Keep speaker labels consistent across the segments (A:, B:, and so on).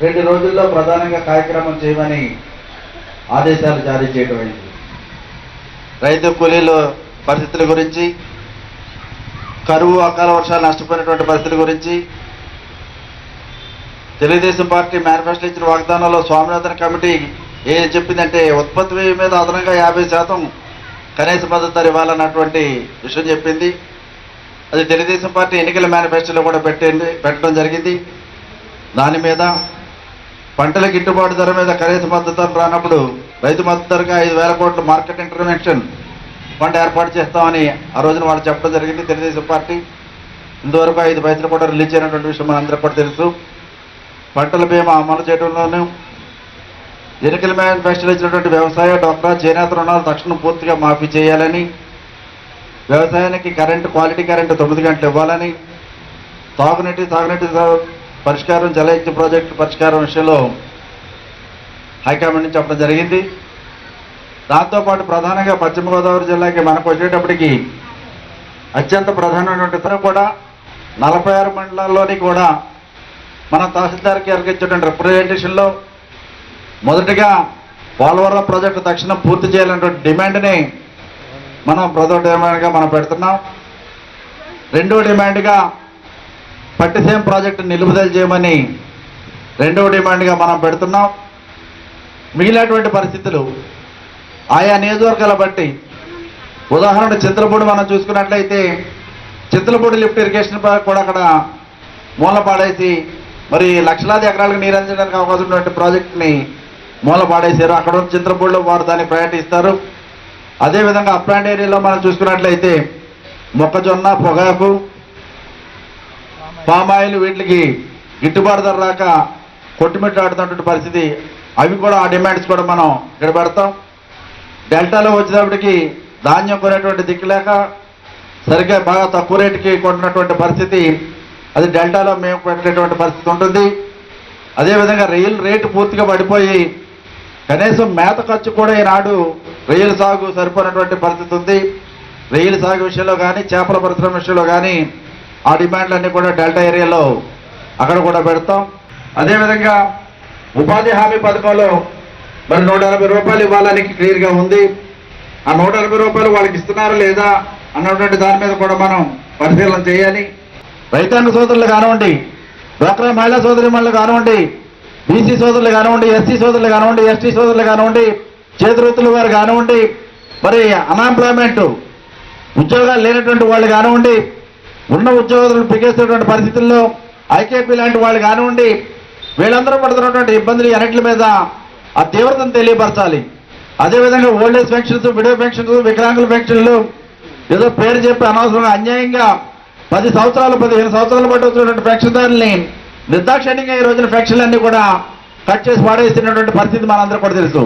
A: 2 రోజుల్లో ప్రధానంగా కార్యక్రమం చేయమని ఆదేశాలు జారీ చేయడం అయింది. రైతు కూలీల పరిస్థితుల గురించి, కరువు అకాల వర్షాలు నష్టపోయినటువంటి పరిస్థితుల గురించి తెలుగుదేశం పార్టీ మేనిఫెస్టో ఇచ్చిన వాగ్దానంలో స్వామినాథన్ కమిటీ ఏం చెప్పిందంటే ఉత్పత్తి వ్యయం మీద అదనంగా 50% కనీస మద్దతు ధర ఇవ్వాలన్నటువంటి విషయం చెప్పింది. అది తెలుగుదేశం పార్టీ ఎన్నికల మేనిఫెస్టోలో కూడా పెట్టడం జరిగింది. దాని మీద పంటల గిట్టుబాటు ధర మీద కనీస మద్దతు ధర రానప్పుడు రైతు మద్దతు ధరగా 5,000 కోట్ల మార్కెట్ ఇంటర్వెన్షన్ ఫండ్ ఏర్పాటు చేస్తామని ఆ రోజున వాళ్ళు చెప్పడం జరిగింది తెలుగుదేశం పార్టీ. ఇంతవరకు 5 పైసలు కూడా రిలీజ్ అయినటువంటి విషయం మనందరికీ కూడా తెలుసు. పంటల బీమా అమలు చేయడంలోనూ ఎన్నికల మేనిఫెస్టోలో ఇచ్చినటువంటి వ్యవసాయ, డ్వాక్రా, చేనేత రుణాలు తక్షణం పూర్తిగా మాఫీ చేయాలని, వ్యవసాయానికి క్వాలిటీ కరెంటు 9 గంటలు ఇవ్వాలని, తాగునీటి పరిష్కారం, జలయజ్ఞ ప్రాజెక్టు పరిష్కారం విషయంలో హైకమాండ్ నుంచి చెప్పడం జరిగింది. దాంతోపాటు ప్రధానంగా పశ్చిమ గోదావరి జిల్లాకి మనకు వచ్చేటప్పటికి అత్యంత ప్రధానమైనటువంటి కూడా 46 మండలాల్లోని కూడా మనం తహసీల్దార్కి ఇచ్చేటువంటి రిప్రజెంటేషన్లో మొదటిగా పోలవరం ప్రాజెక్టు తక్షణం పూర్తి చేయాలనేటువంటి డిమాండ్ని మనం ప్రథమ డిమాండ్గా మనం పెడుతున్నాం. రెండవ డిమాండ్గా పట్టిసీమ ప్రాజెక్టు నిలుపుదల చేయమని రెండవ డిమాండ్గా మనం పెడుతున్నాం. మిగిలినటువంటి పరిస్థితులు ఆయా నియోజకవర్గాల బట్టి, ఉదాహరణ చింతలపూడి మనం చూసుకున్నట్లయితే చింతలపూడి లిఫ్ట్ ఇరిగేషన్ కూడా అక్కడ మూల పాడేసి మరి లక్షలాది ఎకరాలకు నీరు అందించడానికి అవకాశం ఉన్నటువంటి ప్రాజెక్టుని మూల పాడేశారు. అక్కడ ఉన్న చింతలపూడిలో వారు దాన్ని ప్రయారిటీ ఇస్తారు. అదేవిధంగా అప్లాండ్ ఏరియాలో మనం చూసుకున్నట్లయితే మొక్కజొన్న, పొగాకు, పామాయిల్ వీటికి గిట్టుబాటు ధర రాక కొట్టుమిట్టాడుతున్నటువంటి పరిస్థితి. అవి కూడా ఆ డిమాండ్స్ కూడా మనం ఇక్కడ పెడతాం. డెల్టాలో వచ్చేటప్పటికి ధాన్యం కొనేటువంటి దిక్కు లేక సరిగ్గా బాగా తక్కువ రేటుకి కొంటున్నటువంటి పరిస్థితి, అది డెల్టాలో మేము పెట్టేటువంటి పరిస్థితి ఉంటుంది. అదేవిధంగా రొయ్యల రేటు పూర్తిగా పడిపోయి కనీసం మేత ఖర్చు కూడా ఈనాడు రొయ్యల సాగు సరిపోయినటువంటి పరిస్థితి ఉంది. రొయ్యల సాగు విషయంలో కానీ, చేపల పరిశ్రమ విషయంలో కానీ ఆ డిమాండ్లన్నీ కూడా డెల్టా ఏరియాలో అక్కడ కూడా పెడతాం. అదేవిధంగా ఉపాధి హామీ పథకంలో మరి 180 రూపాయలు ఇవ్వాలని క్లియర్గా ఉంది. ఆ 180 రూపాయలు వాళ్ళకి ఇస్తున్నారా లేదా అన్నటువంటి దాని మీద కూడా మనం పరిశీలన చేయాలి. రైతాంగ సోదరులు కానివ్వండి, డ్వాక్రా మహిళా సోదరిమణులు కానివ్వండి, బీసీ సోదరులు కానివ్వండి, ఎస్సీ సోదరులు కానివ్వండి, ఎస్టీ సోదరులు కానివ్వండి, చేతివృత్తుల వారు కానివ్వండి, మరి అన్ఎంప్లాయ్మెంట్ ఉద్యోగాలు లేనటువంటి వాళ్ళు కానివ్వండి, ఉన్న ఉద్యోగులు పిగేసేటువంటి పరిస్థితుల్లో ఐకేపీ లాంటి వాళ్ళు కానివ్వండి, వీళ్ళందరూ పడుతున్నటువంటి ఇబ్బందులు అన్నింటి మీద ఆ తీవ్రతను తెలియపరచాలి. అదేవిధంగా ఓల్డేజ్ పెన్షన్స్, విడో పెన్షన్స్, వికలాంగుల పెన్షన్లు ఏదో పేరు చెప్పి అనవసరంగా అన్యాయంగా 10 సంవత్సరాలు 15 సంవత్సరాలు బట్టి వచ్చినటువంటి పెన్షన్దారుల్ని నిర్దాక్షిణ్యంగా ఈ రోజున పెన్షన్లన్నీ కూడా కట్ చేసి పాడేస్తున్నటువంటి పరిస్థితి మనందరూ కూడా తెలుసు.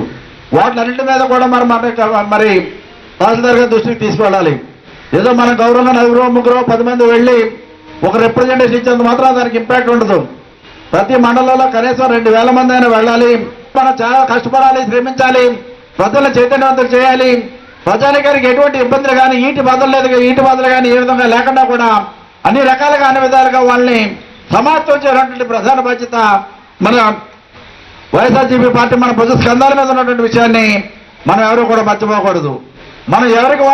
A: వాటిలన్నింటి మీద కూడా మరి తహసీల్దార్ గారి దృష్టికి తీసుకువెళ్ళాలి. ఏదో మన గౌరవంగా 4 3 10 మంది వెళ్ళి ఒక రిప్రజెంటేషన్ ఇచ్చేందుకు మాత్రం దానికి ఇంపాక్ట్ ఉండదు. ప్రతి మండలంలో కనీసం 2,000 మంది అయినా వెళ్ళాలి. మనం చాలా కష్టపడాలి, శ్రమించాలి, ప్రజలను చైతన్యవంతం చేయాలి. ప్రజానికానికి ఎటువంటి ఇబ్బందులు కానీ, ఈటి బాధలు కానీ ఏ విధంగా లేకుండా కూడా అన్ని రకాలుగా అన్ని విధాలుగా వాళ్ళని సమాజం చేయాలన్నటువంటి ప్రధాన బాధ్యత మన వైఎస్ఆర్సీపీ పార్టీ మన భుజ స్కంధాల మీద ఉన్నటువంటి విషయాన్ని మనం ఎవరు కూడా మర్చిపోకూడదు. మనం ఎవరికి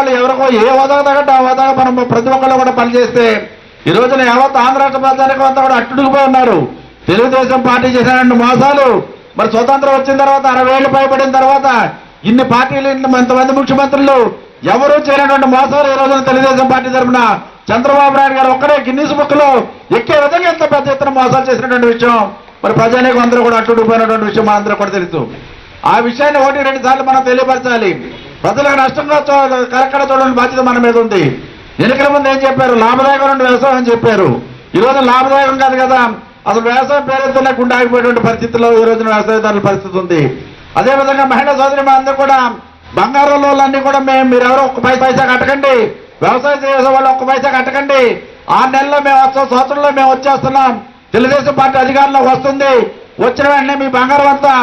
A: ఏ హోదా తగ్గట్టు ఆ హోదాగా మనం ప్రతి ఒక్కళ్ళు కూడా పనిచేస్తే ఈ రోజున యావత్ ఆంధ్ర రాష్ట్ర ప్రజానికి అంతా కూడా అట్టుడికిపోయి ఉన్నారు. తెలుగుదేశం పార్టీ చేసినటువంటి మోసాలు మరి స్వతంత్రం వచ్చిన తర్వాత 60 ఏళ్ళు పైబడిన తర్వాత ఇన్ని పార్టీలు, ఇంతమంది ముఖ్యమంత్రులు ఎవరూ చేయనటువంటి మోసాలు ఈ రోజున తెలుగుదేశం పార్టీ తరఫున చంద్రబాబు నాయుడు గారు ఒక్కడే గిన్నీస్ బుక్ లో ఎక్కే విధంగా ఎంత పెద్ద ఎత్తున మోసాలు చేసినటువంటి విషయం మరి ప్రజానికి అందరూ కూడా అట్టుడిపోయినటువంటి విషయం మనందరూ కూడా తెలుసు. ఆ విషయాన్ని 1-2 సార్లు మనం తెలియపరచాలి. ప్రజలకు నష్టంగా కరెక్ట్గా చూడాలని బాధ్యత మన మీద ఉంది. ఎన్నికల ముందు ఏం చెప్పారు? లాభదాయకం వ్యవసాయం అని చెప్పారు. ఈ రోజు లాభదాయకం కాదు కదా, అసలు వ్యవసాయం పేరెత్తున గుండె ఆగిపోయేటువంటి పరిస్థితుల్లో ఈ రోజున వ్యవసాయదారుల పరిస్థితి ఉంది. అదేవిధంగా మహిళా సోదరి అందరూ కూడా బంగారం లోన్లన్నీ కూడా మీరెవరో 1 పైసా కట్టకండి, వ్యవసాయం చేసే వాళ్ళు 1 పైసా కట్టకండి, 6 నెలల్లో మేము వస్తాం, సంవత్సరంలో మేము వచ్చేస్తున్నాం, తెలుగుదేశం పార్టీ అధికారంలోకి వస్తుంది, వచ్చిన వెంటనే మీ బంగారం అంతా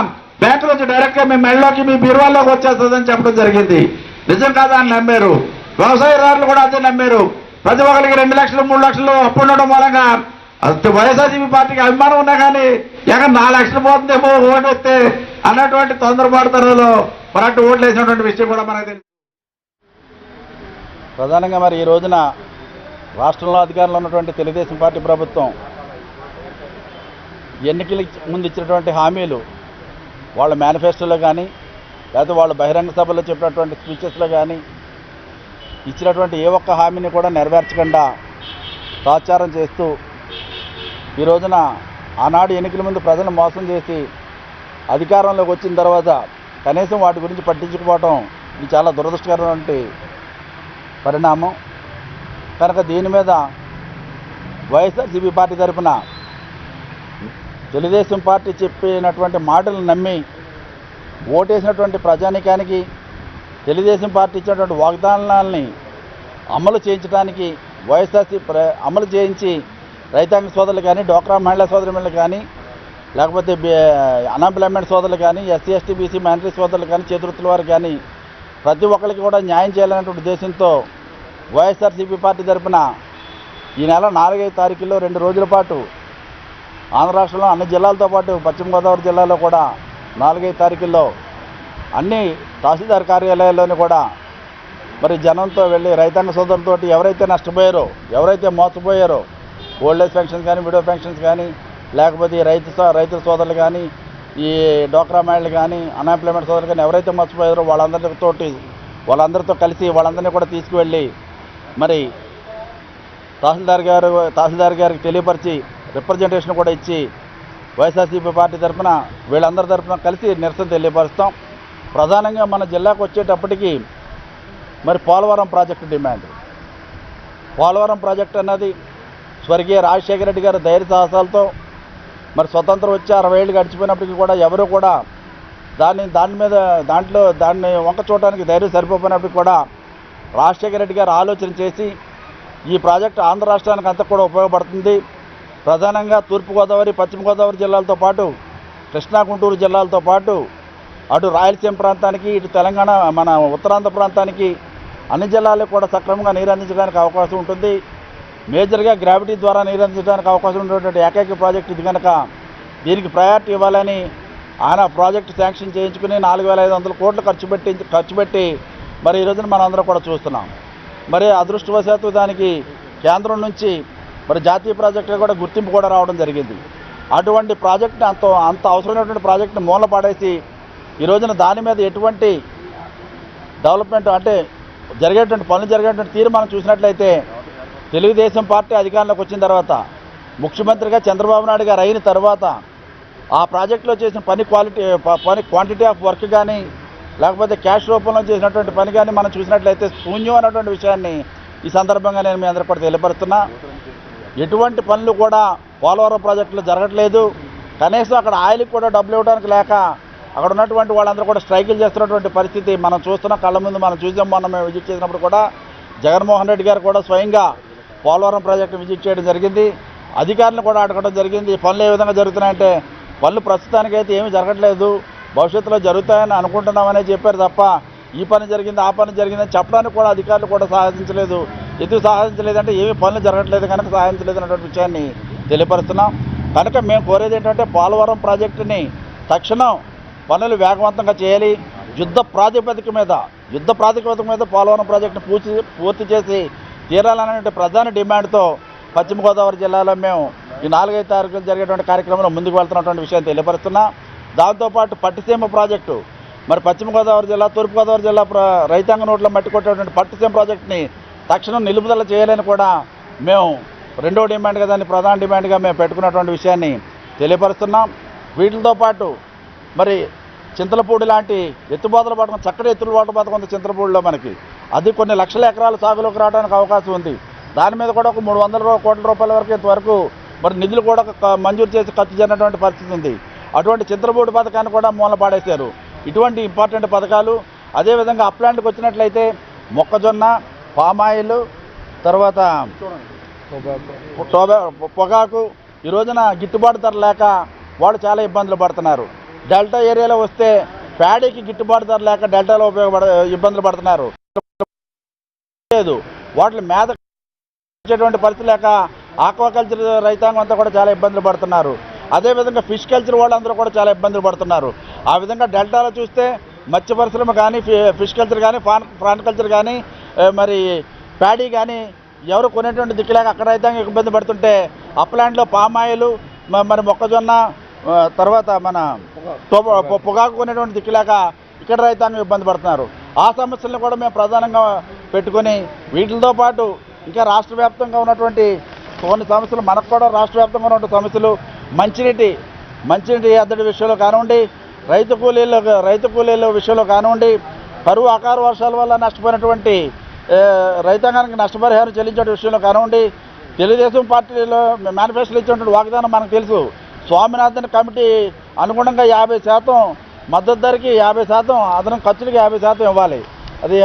A: బ్యాంకు నుంచి డైరెక్ట్ గా మీ మెడలోకి మీ బీరువాల్లోకి వచ్చేస్తుందని చెప్పడం జరిగింది. నిజం కాదా అని నమ్మారు. వ్యవసాయదారులు కూడా అదే నమ్మారు. ప్రతి ఒక్కరికి 2 లక్షలు 3 లక్షలు అప్పు ఉండడం మూలంగా అది వైఎస్ఆర్సీపీ పార్టీకి అభిమానం ఉన్నా కానీ ఎక్కడ 4 లక్షలు పోతుందేమో ఓటు వస్తే అన్నటువంటి తొందరపాటుతనంలో మరట్టు ఓట్లు వేసినటువంటి విషయం కూడా మనకు తెలుసు.
B: ప్రధానంగా మరి ఈ రోజున రాష్ట్రంలో అధికారంలో ఉన్నటువంటి తెలుగుదేశం పార్టీ ప్రభుత్వం ఎన్నికల ముందు ఇచ్చినటువంటి హామీలు వాళ్ళ మేనిఫెస్టోలో కానీ లేకపోతే వాళ్ళ బహిరంగ సభలో చెప్పినటువంటి స్పీచెస్లో కానీ ఇచ్చినటువంటి ఏ ఒక్క హామీని కూడా నెరవేర్చకుండా తాత్సారం చేస్తూ ఈ రోజున ఆనాడు ఎన్నికల ముందు ప్రజలను మోసం చేసి అధికారంలోకి వచ్చిన తర్వాత కనీసం వాటి గురించి పట్టించుకోవటం ఇది చాలా దురదృష్టకరమైన పరిణామం. కనుక దీని మీద వైఎస్ఆర్సీపీ పార్టీ తరఫున తెలుగుదేశం పార్టీ చెప్పినటువంటి మాటలు నమ్మి ఓటేసినటువంటి ప్రజానీకానికి తెలుగుదేశం పార్టీ ఇచ్చినటువంటి వాగ్దానాలని అమలు చేయించడానికి వైఎస్ఆర్సీపీ అమలు చేయించి రైతాంగ సోదరులు కానీ డోక్రా మహిళా సోదరులు కానీ లేకపోతే అన్ఎంప్లాయ్మెంట్ సోదరులు కానీ ఎస్సీ ఎస్టీ బీసీ మైనారిటీ సోదరులు కానీ చేతివృత్తుల వారు కానీ ప్రతి ఒక్కరికి కూడా న్యాయం చేయాలనేటువంటి ఉద్దేశంతో వైఎస్ఆర్సీపీ పార్టీ తరఫున ఈ నెల 4వ తారీఖుల్లో 2 రోజుల పాటు ఆంధ్ర రాష్ట్రంలో అన్ని జిల్లాలతో పాటు పశ్చిమ గోదావరి జిల్లాలో కూడా 4వ తారీఖుల్లో అన్ని తహసీల్దార్ కార్యాలయాల్లోని కూడా మరి జనంతో వెళ్ళి రైతాంగ సోదరులతో ఎవరైతే నష్టపోయారో ఎవరైతే మోసపోయారో ఓల్డ్ ఏజ్ పెన్షన్స్ కానీ విడో పెన్షన్స్ కానీ లేకపోతే రైతుల సోదరులు కానీ ఈ డోక్రా మహిళలు కానీ అన్ఎంప్లాయ్మెంట్ సోదరులు కానీ ఎవరైతే మోసపోయారో వాళ్ళందరితో కలిసి వాళ్ళందరినీ కూడా తీసుకువెళ్ళి మరి తహసీల్దార్ గారికి తెలియపరిచి రిప్రజెంటేషన్ కూడా ఇచ్చి వైఎస్ఆర్సీపీ పార్టీ తరఫున వీళ్ళందరి తరఫున కలిసి నిరసన తెలియపరుస్తాం. ప్రధానంగా మన జిల్లాకు వచ్చేటప్పటికి మరి Polavaram project demand. Polavaram project అన్నది స్వర్గీయ రాజశేఖర రెడ్డి గారి ధైర్య సాహసాలతో మరి స్వతంత్రం వచ్చి 60 ఏళ్ళు గడిచిపోయినప్పటికీ కూడా ఎవరు కూడా దాన్ని వంక చూడడానికి ధైర్యం సరిపోయినప్పటికీ కూడా రాజశేఖర రెడ్డి గారు ఆలోచన చేసి ఈ ప్రాజెక్టు ఆంధ్ర రాష్ట్రానికి అంతా కూడా ఉపయోగపడుతుంది. ప్రధానంగా తూర్పుగోదావరి పశ్చిమ గోదావరి జిల్లాలతో పాటు కృష్ణా గుంటూరు జిల్లాలతో పాటు అటు రాయలసీమ ప్రాంతానికి ఇటు తెలంగాణ మన ఉత్తరాంధ్ర ప్రాంతానికి అన్ని జిల్లాలకు కూడా సక్రమంగా నీరు అందించడానికి అవకాశం ఉంటుంది. మేజర్గా గ్రావిటీ ద్వారా నీరు అందించడానికి అవకాశం ఉన్నటువంటి ఏకైక ప్రాజెక్ట్ ఇది కనుక దీనికి ప్రయారిటీ ఇవ్వాలని ఆయన ప్రాజెక్టు శాంక్షన్ చేయించుకుని 4,500 కోట్లు ఖర్చు పెట్టి మరి ఈ రోజున మనందరం కూడా చూస్తున్నాం. మరి అదృష్టవశాత్తు దానికి కేంద్రం నుంచి మరి జాతీయ ప్రాజెక్టుగా కూడా గుర్తింపు కూడా రావడం జరిగింది. అటువంటి ప్రాజెక్టుని అంత అవసరమైనటువంటి ప్రాజెక్టుని మూల పాడేసి ఈ రోజున దాని మీద ఎటువంటి డెవలప్మెంట్ అంటే పనులు జరిగేటువంటి తీరు మనం చూసినట్లయితే తెలుగుదేశం పార్టీ అధికారంలోకి వచ్చిన తర్వాత ముఖ్యమంత్రిగా చంద్రబాబు నాయుడు గారు అయిన తర్వాత ఆ ప్రాజెక్టులో చేసిన పని క్వాంటిటీ ఆఫ్ వర్క్ కానీ లేకపోతే క్యాష్ రూపంలో చేసినటువంటి పని కానీ మనం చూసినట్లయితే శూన్యం అన్నటువంటి విషయాన్ని ఈ సందర్భంగా నేను మీ అందరూ కూడా తెలియపరుస్తున్నా. ఎటువంటి పనులు కూడా పోలవరం ప్రాజెక్టులో జరగట్లేదు. కనీసం అక్కడ ఆయిల్కి కూడా డబ్బులు ఇవ్వడానికి లేక అక్కడ ఉన్నటువంటి వాళ్ళందరూ కూడా స్ట్రైకులు చేస్తున్నటువంటి పరిస్థితి మనం చూస్తున్నాం, కళ్ళ ముందు మనం చూసాం. మొన్న మేము విజిట్ చేసినప్పుడు కూడా జగన్మోహన్ రెడ్డి గారు కూడా స్వయంగా పోలవరం ప్రాజెక్టు విజిట్ చేయడం జరిగింది. అధికారులను కూడా అడగడం జరిగింది. పనులు ఏ విధంగా జరుగుతున్నాయంటే పనులు ప్రస్తుతానికైతే ఏమీ జరగట్లేదు, భవిష్యత్తులో జరుగుతాయని అనుకుంటున్నామనే చెప్పారు తప్ప ఈ పని జరిగింది ఆ పని జరిగిందని చెప్పడానికి కూడా అధికారులు కూడా సాధించలేదు. ఎందుకు సాధించలేదంటే ఏమీ పనులు జరగట్లేదు కనుక సాధించలేదు అన్నటువంటి విషయాన్ని తెలియపరుస్తున్నాం. కనుక మేము కోరేది ఏంటంటే పోలవరం ప్రాజెక్టుని తక్షణం పనులు వేగవంతంగా చేయాలి. యుద్ధ ప్రాతిపదిక మీద పోలవరం ప్రాజెక్టును పూర్తి చేసి తీరాలనే ప్రధాన డిమాండ్తో పశ్చిమ గోదావరి జిల్లాలో మేము ఈ 4వ తారీఖున జరిగేటువంటి కార్యక్రమంలో ముందుకు వెళ్తున్నటువంటి విషయాన్ని తెలియపరుస్తున్నా. దాంతోపాటు పట్టిసీమ ప్రాజెక్టు మరి పశ్చిమ గోదావరి జిల్లా తూర్పుగోదావరి జిల్లా రైతాంగ నోట్లో మట్టి కొట్టేటువంటి పట్టిసీమ ప్రాజెక్టుని తక్షణం నిలుపుదల చేయాలని కూడా మేము 2వ డిమాండ్గా దాన్ని ప్రధాన డిమాండ్గా మేము పెట్టుకున్నటువంటి విషయాన్ని తెలియపరుస్తున్నాం. వీటితో పాటు మరి చింతలపూడి లాంటి ఎత్తుబాతల పథకం చక్కటి ఎత్తుబాటు పథకం ఉంది చింతలపూడిలో మనకి. అది కొన్ని లక్షల ఎకరాల సాగులోకి రావడానికి అవకాశం ఉంది. దాని మీద కూడా ఒక 300 కోట్ల రూపాయల వరకు ఇంతవరకు మరి నిధులు కూడా మంజూరు చేసి ఖర్చు చేసినటువంటి పరిస్థితి ఉంది. అటువంటి చింతలపూడి పథకాన్ని కూడా మూల పాడేశారు. ఇటువంటి ఇంపార్టెంట్ పథకాలు అదేవిధంగా అప్లాంట్కి వచ్చినట్లయితే మొక్కజొన్న, పామాయిల్, తర్వాత పొగాకు ఈ రోజున గిట్టుబాటు ధర లేక వాళ్ళు చాలా ఇబ్బందులు పడుతున్నారు. డెల్టా ఏరియాలో వస్తే ప్యాడీకి గిట్టుబాటు ధర లేక డెల్టాలో ఇబ్బందులు పడుతున్నారు. లేదు వాటిని మేత పరిస్థితి లేక ఆక్వాకల్చర్ రైతాంగం అంతా కూడా చాలా ఇబ్బందులు పడుతున్నారు. అదేవిధంగా ఫిష్ కల్చర్ వాళ్ళందరూ కూడా చాలా ఇబ్బందులు పడుతున్నారు. ఆ విధంగా డెల్టాలో చూస్తే మత్స్య పరిశ్రమ కానీ, ఫిష్ కల్చర్ కానీ, ప్రాన్ కల్చర్ కానీ, మరి ప్యాడీ కానీ ఎవరు కొనేటువంటి దిక్కులేక అక్కడ రైతాంగం ఇబ్బంది పడుతుంటే, అప్లాండ్లో పామాయిల్, మరి మొక్కజొన్న, తర్వాత మన పొగాకు కొనేటువంటి దిక్కులేక ఇక్కడ రైతాంగం ఇబ్బంది పడుతున్నారు. ఆ సమస్యలను కూడా మేము ప్రధానంగా పెట్టుకొని వీటితో పాటు ఇంకా రాష్ట్ర వ్యాప్తంగా ఉన్నటువంటి కొన్ని సమస్యలు, మనకు కూడా రాష్ట్ర వ్యాప్తంగా ఉన్నటువంటి సమస్యలు, మంచినీటి ఎద్దడి విషయంలో కానివ్వండి, రైతు కూలీల విషయంలో కానివ్వండి, కరువు అకాల వర్షాల వల్ల నష్టపోయినటువంటి రైతాంగానికి నష్టపరిహారం చెల్లించే విషయంలో కానివ్వండి, తెలుగుదేశం పార్టీలో మేనిఫెస్టోలో ఇచ్చినటువంటి వాగ్దానం మనకు తెలుసు. స్వామినాథన్ కమిటీ అనుగుణంగా 50% మద్దతు ధరకి 50%, అదనం ఖర్చులకి 50% ఇవ్వాలి. అది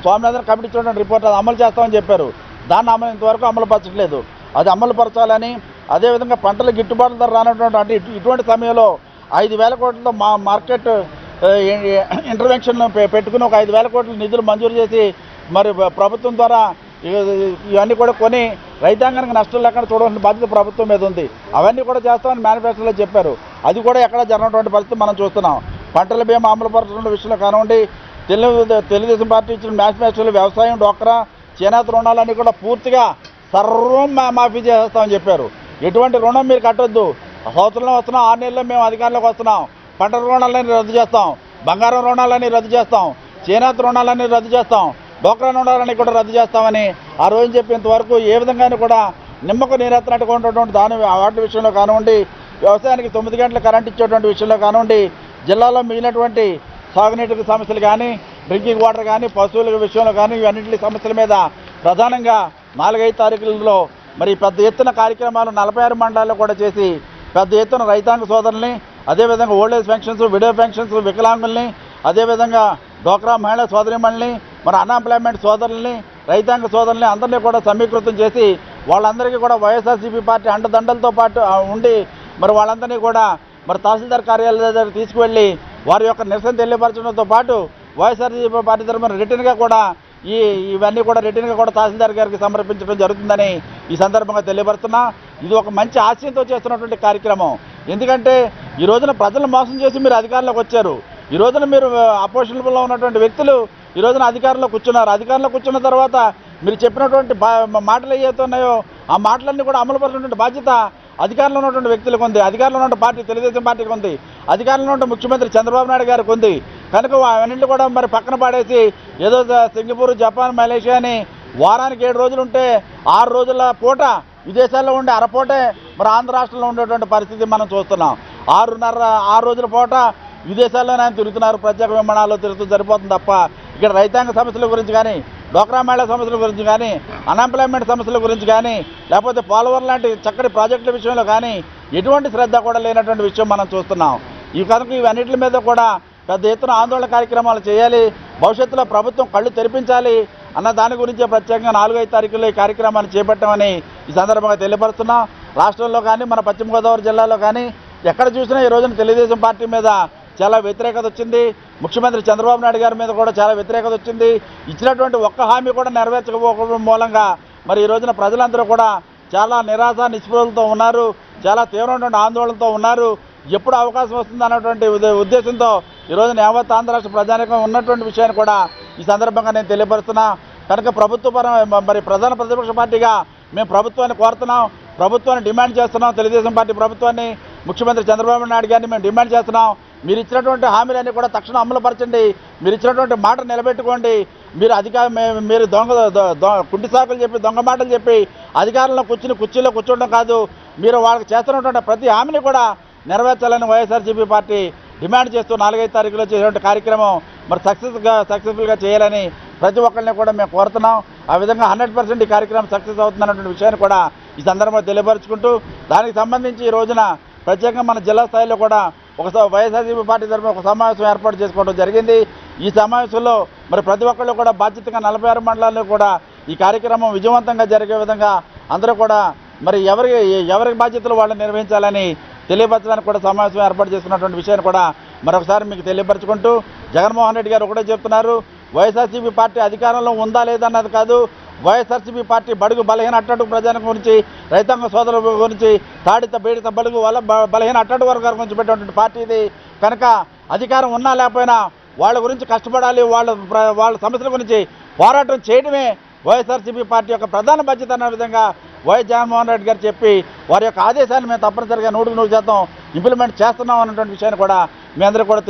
B: స్వామినాథన్ కమిటీ ఇచ్చినటువంటి రిపోర్ట్, అది అమలు చేస్తామని చెప్పారు. దాన్ని ఇంతవరకు అమలు పరచట్లేదు. అది అమలు పరచాలని, అదేవిధంగా పంటల గిట్టుబాటు ధర రానటువంటి, అంటే ఇటువంటి సమయంలో 5,000 కోట్లతో మార్కెట్ ఇంటర్వెన్షన్ పెట్టుకుని ఒక 5,000 కోట్ల నిధులు మంజూరు చేసి మరి ప్రభుత్వం ద్వారా ఇవన్నీ కూడా కొని రైతాంగానికి నష్టం లేకుండా చూడాల్సిన బాధ్యత ప్రభుత్వం మీద ఉంది. అవన్నీ కూడా చేస్తామని మేనిఫెస్టోలో చెప్పారు. అది కూడా ఎక్కడ జరగనటువంటి పరిస్థితి మనం చూస్తున్నాం. పంటల బీమా అమలు పరచడం విషయంలో కానివ్వండి, తెలుగుదేశం పార్టీ ఇచ్చిన మేనిఫెస్టోలో వ్యవసాయం, డోక్రా, చేనేత రుణాలన్నీ కూడా పూర్తిగా సర్వం మాఫీ చేస్తామని చెప్పారు. ఎటువంటి రుణం మీరు కట్టొద్దు. సంవత్సరంలో వస్తున్నాం, 6 నెలల్లో మేము అధికారంలోకి వస్తున్నాం, పంటల రుణాలన్నీ రద్దు చేస్తాం, బంగారం రుణాలన్నీ రద్దు చేస్తాం, చేనేత రుణాలన్నీ రద్దు చేస్తాం, డోక్రా రుణాలన్నీ కూడా రద్దు చేస్తామని ఆ రోజు చెప్పేంతవరకు ఏ విధంగానూ కూడా నిమ్మకు నీరెత్తనట్టుగా ఉన్నటువంటి వాటి విషయంలో కానివ్వండి, వ్యవసాయానికి 9 గంటల కరెంట్ ఇచ్చేటువంటి విషయంలో కానివ్వండి, జిల్లాలో మిగిలినటువంటి సాగునీటికి సమస్యలు కానీ, డ్రింకింగ్ వాటర్ కానీ, పశువుల విషయంలో కానీ, ఇవన్నింటి సమస్యల మీద ప్రధానంగా 4-5 తారీఖులలో మరి పెద్ద ఎత్తున కార్యక్రమాలు 46 మండలాల్లో కూడా చేసి పెద్ద ఎత్తున రైతాంగ సోదరుల్ని, అదేవిధంగా ఓల్డేజ్ పెన్షన్స్, విడో పెన్షన్స్, వికలాంగుల్ని, అదేవిధంగా డోక్రా మహిళా సోదరిమణుల్ని, మరి అన్ఎంప్లాయ్మెంట్ సోదరుల్ని, రైతాంగ సోదరుల్ని అందరినీ కూడా సమీకృతం చేసి వాళ్ళందరికీ కూడా వైఎస్ఆర్సీపీ పార్టీ అండదండలతో పాటు ఉండి మరి వాళ్ళందరినీ కూడా మరి తహసీల్దార్ కార్యాలయం దగ్గర తీసుకువెళ్ళి వారి యొక్క నిరసన తెలియపరచడంతో పాటు వైఎస్ఆర్సీపీ పార్టీ తరఫున రిటర్న్గా కూడా ఇవన్నీ కూడా రిటర్న్గా కూడా తహసీల్దార్ గారికి సమర్పించడం జరుగుతుందని ఈ సందర్భంగా తెలియపరుస్తున్నా. ఇది ఒక మంచి ఆశయంతో చేస్తున్నటువంటి కార్యక్రమం. ఎందుకంటే ఈ రోజున ప్రజలను మోసం చేసి మీరు అధికారంలోకి వచ్చారు. ఈ రోజున మీరు అపోజిషన్లో ఉన్నటువంటి వ్యక్తులు ఈ రోజున అధికారంలో కూర్చున్నారు. అధికారంలో కూర్చున్న తర్వాత మీరు చెప్పినటువంటి మాటలు ఏవైతే ఉన్నాయో ఆ మాటలన్నీ కూడా అమలుపరుచినటువంటి బాధ్యత అధికారంలో ఉన్నటువంటి వ్యక్తులకు ఉంది, అధికారంలో ఉన్న పార్టీ తెలుగుదేశం పార్టీకి ఉంది, అధికారంలో ఉన్న ముఖ్యమంత్రి చంద్రబాబు నాయుడు గారికి ఉంది. కనుక అవన్నింటినీ కూడా మరి పక్కన పడేసి ఏదో సింగపూర్, జపాన్, మలేషియా అని వారానికి 7 రోజులు ఉంటే 6 రోజుల పూట విదేశాల్లో ఉండే అరపూటే మరి ఆంధ్ర రాష్ట్రంలో ఉండేటువంటి పరిస్థితి మనం చూస్తున్నాం. 6 రోజుల పూట విదేశాల్లోనే ఆయన తిరుగుతున్నారు, ప్రత్యేక విమానాల్లో తిరుగుతూ సరిపోతుంది తప్ప ఇక్కడ రైతాంగ సమస్యల గురించి కానీ, డోక్రా మహిళా సమస్యల గురించి కానీ, అన్ఎంప్లాయ్మెంట్ సమస్యల గురించి కానీ, లేకపోతే పోలవరం లాంటి చక్కటి ప్రాజెక్టుల విషయంలో కానీ ఎటువంటి శ్రద్ధ కూడా లేనటువంటి విషయం మనం చూస్తున్నాం. ఈ కనుక ఇవన్నిటి మీద కూడా పెద్ద ఎత్తున ఆందోళన కార్యక్రమాలు చేయాలి, భవిష్యత్తులో ప్రభుత్వం కళ్ళు తెరిపించాలి అన్న దాని గురించే ప్రత్యేకంగా 4-5 తారీఖుల్లో ఈ కార్యక్రమాన్ని చేపట్టామని ఈ సందర్భంగా తెలియపరుస్తున్నాం. రాష్ట్రంలో కానీ మన పశ్చిమ గోదావరి జిల్లాలో కానీ ఎక్కడ చూసినా ఈ రోజున తెలుగుదేశం పార్టీ మీద చాలా వ్యతిరేకత వచ్చింది. ముఖ్యమంత్రి చంద్రబాబు నాయుడు గారి మీద కూడా చాలా వ్యతిరేకత వచ్చింది. ఇచ్చినటువంటి ఒక్క హామీ కూడా నెరవేర్చకపోవడం మూలంగా మరి ఈ రోజున ప్రజలందరూ కూడా చాలా నిరాశ నిస్పృహలతో ఉన్నారు, చాలా తీవ్రమైనటువంటి ఆందోళనతో ఉన్నారు. ఎప్పుడు అవకాశం వస్తుంది అన్నటువంటి ఉద్దేశంతో ఈ రోజున యావత్ ఆంధ్ర రాష్ట్ర ప్రజానీకం ఉన్నటువంటి విషయాన్ని కూడా ఈ సందర్భంగా నేను తెలియపరుస్తున్నా. కనుక మరి ప్రధాన ప్రతిపక్ష పార్టీగా మేము ప్రభుత్వాన్ని కోరుతున్నాం, ప్రభుత్వాన్ని డిమాండ్ చేస్తున్నాం. తెలుగుదేశం పార్టీ ప్రభుత్వాన్ని, ముఖ్యమంత్రి చంద్రబాబు నాయుడు గారిని మేము డిమాండ్ చేస్తున్నాం. మీరు ఇచ్చినటువంటి హామీలన్నీ కూడా తక్షణం అమలుపరచండి, మీరు ఇచ్చినటువంటి మాట నిలబెట్టుకోండి. మీరు కుంటి సాకులు చెప్పి దొంగ మాటలు చెప్పి అధికారంలో కుర్చీలో కూర్చోవడం కాదు, మీరు వాళ్ళకి చేస్తున్నటువంటి ప్రతి హామీని కూడా నెరవేర్చాలని వైఎస్ఆర్సీపీ పార్టీ డిమాండ్ చేస్తూ 4-5 తారీఖులో చేసేటువంటి కార్యక్రమం మరి సక్సెస్ఫుల్గా చేయాలని ప్రతి ఒక్కరిని కూడా మేము కోరుతున్నాం. ఆ విధంగా 100% ఈ కార్యక్రమం సక్సెస్ అవుతుందన్నటువంటి విషయాన్ని కూడా ఈ సందర్భంగా తెలియపరుచుకుంటూ దానికి సంబంధించి ఈ రోజున ప్రత్యేకంగా మన జిల్లా స్థాయిలో కూడా వైఎస్ఆర్సీపీ పార్టీ తరఫున ఒక సమావేశం ఏర్పాటు చేసుకోవడం జరిగింది. ఈ సమావేశంలో మరి ప్రతి ఒక్కళ్ళు కూడా బాధ్యతగా 46 మండలాల్లో కూడా ఈ కార్యక్రమం విజయవంతంగా జరిగే విధంగా అందరూ కూడా మరి ఎవరి బాధ్యతలు వాళ్ళు నిర్వహించాలని తెలియపరచడానికి కూడా సమావేశం ఏర్పాటు చేసుకున్నటువంటి విషయాన్ని కూడా మరొకసారి మీకు తెలియపరచుకుంటూ, జగన్మోహన్ రెడ్డి గారు ఒకటే చెప్తున్నారు, వైఎస్ఆర్సీపీ పార్టీ అధికారంలో ఉందా లేదన్నది కాదు, వైఎస్ఆర్సీపీ పార్టీ బడుగు బలహీన అట్టడుగు ప్రజల గురించి, రైతాంగ సోదరుల గురించి, తాడిత బీడిత బడుగు వాళ్ళ బలహీన అట్టడుగు వర్గాల గురించి పెట్టినటువంటి పార్టీ ఇది. కనుక అధికారం ఉన్నా లేకపోయినా వాళ్ళ గురించి కష్టపడాలి, వాళ్ళ సమస్యల గురించి పోరాటం చేయడమే వైఎస్ఆర్సీపీ పార్టీ యొక్క ప్రధాన బాధ్యత అన్న విధంగా వైఎస్ జగన్మోహన్ రెడ్డి గారు చెప్పి వారి యొక్క ఆదేశాన్ని మేము తప్పనిసరిగా 100% ఇంప్లిమెంట్ చేస్తున్నాం అన్నటువంటి విషయాన్ని కూడా మీ అందరికీ కూడా